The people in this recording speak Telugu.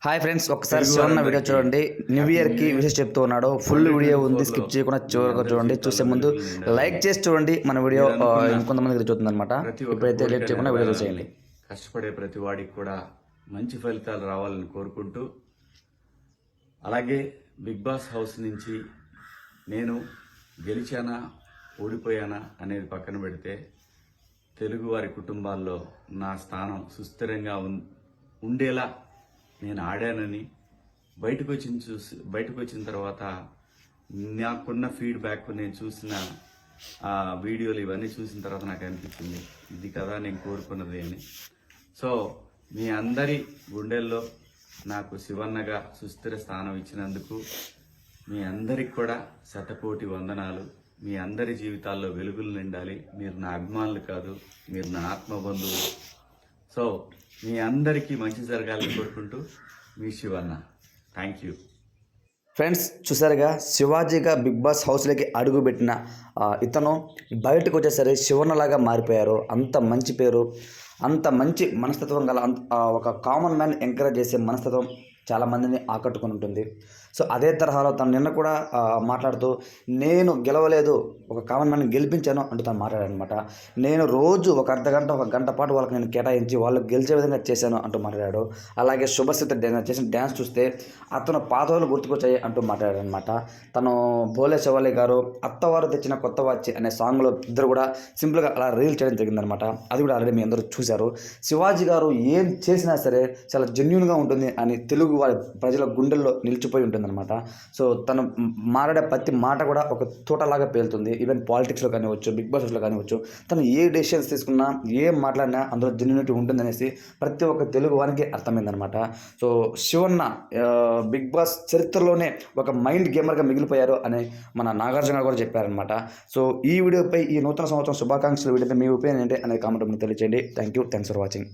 హాయ్ ఫ్రెండ్స్, ఒకసారి శివన్న వీడియో చూడండి. న్యూ ఇయర్కి విషెస్ చెప్తూ ఉన్నాడు. ఫుల్ వీడియో ఉంది, స్కిప్ చేయకుండా చివరిగా చూడండి. చూసే ముందు లైక్ చేసి చూడండి. మన వీడియో ఇంకొంతమందికి చూస్తుంది అనమాట. ఇప్పుడైతే లేట్ చేయకుండా వీడియో చూసేయండి. కష్టపడే ప్రతి వాడికి కూడా మంచి ఫలితాలు రావాలని కోరుకుంటూ, అలాగే బిగ్ బాస్ హౌస్ నుంచి నేను గెలిచానా ఓడిపోయానా అనేది పక్కన పెడితే, తెలుగు వారి కుటుంబాల్లో నా స్థానం సుస్థిరంగా ఉండేలా నేను ఆడానని బయటకు వచ్చిన తర్వాత నాకున్న ఫీడ్బ్యాక్, నేను చూసిన వీడియోలు ఇవన్నీ చూసిన తర్వాత నాకు అనిపించింది, ఇది కదా నేను కోరుకున్నది అని. సో మీ అందరి గుండెల్లో నాకు శివన్నగా సుస్థిర స్థానం ఇచ్చినందుకు మీ అందరికి కూడా శతకోటి వందనాలు. మీ అందరి జీవితాల్లో వెలుగులు నిండాలి. మీరు నా అభిమానులు కాదు, మీరు నా ఆత్మబంధువులు. సో మీ అందరికీ మంచి జరగాలని కోరుకుంటూ, మీ శివన్న. Thank you friends. చూసారుగా, శివాజీగా బిగ్ బాస్ హౌస్లోకి అడుగుపెట్టిన ఇతను బయటకు వచ్చేసరి శివన్నలాగా మారిపోయారు. అంత మంచి పేరు, అంత మంచి మనస్తత్వం గల ఒక కామన్ మ్యాన్ ఎంకరేజ్ చేసే మనస్తత్వం చాలామందిని ఆకట్టుకుని ఉంటుంది. సో అదే తరహాలో తను నిన్న కూడా మాట్లాడుతూ, నేను గెలవలేదు, ఒక కామన్ మ్యాన్ గెలిపించాను అంటూ తను మాట్లాడాడనమాట. నేను రోజు ఒక అర్ధగంట ఒక గంట పాటు వాళ్ళకి నేను కేటాయించి వాళ్ళు గెలిచే విధంగా చేశాను అంటూ మాట్లాడాడు. అలాగే శుభస్థితి చేసిన డ్యాన్స్ చూస్తే అతను పాతవాళ్ళు గుర్తుకొచ్చాయి అంటూ మాట్లాడాడనమాట. తను భోలే శివాలి గారు అత్తవారు తెచ్చిన కొత్త వాచి అనే సాంగ్లో ఇద్దరు కూడా సింపుల్గా అలా రీల్ చేయడం జరిగిందనమాట. అది కూడా ఆల్రెడీ మీ అందరూ చూశారు. శివాజీ గారు ఏం చేసినా సరే చాలా జెన్యూన్గా ఉంటుంది అని తెలుగు వారి ప్రజల గుండెల్లో నిలిచిపోయి ఉంటుందన్నమాట. సో తను మాట్లాడే ప్రతి మాట కూడా ఒక తోటలాగా పేలుతుంది. ఈవెన్ పాలిటిక్స్లో కానివచ్చు, బిగ్ బాస్లో కానివచ్చు, తను ఏ డెసిషన్స్ తీసుకున్నా, ఏం మాట్లాడినా అందులో జెన్యూనిటీ ఉంటుందనేసి ప్రతి ఒక్క తెలుగు వారికి అర్థమైందనమాట. సో శివన్న బిగ్ బాస్ చరిత్రలోనే ఒక మైండ్ గేమర్గా మిగిలిపోయారు అని మన నాగార్జున కూడా చెప్పారనమాట. సో ఈ వీడియోపై, ఈ నూతన సంవత్సరం శుభాకాంక్షలు వీడియోపై మీ ఒపీనియన్ ఏంటి అనేది కామెంట్ తెలియజేయండి. Thanks for watching.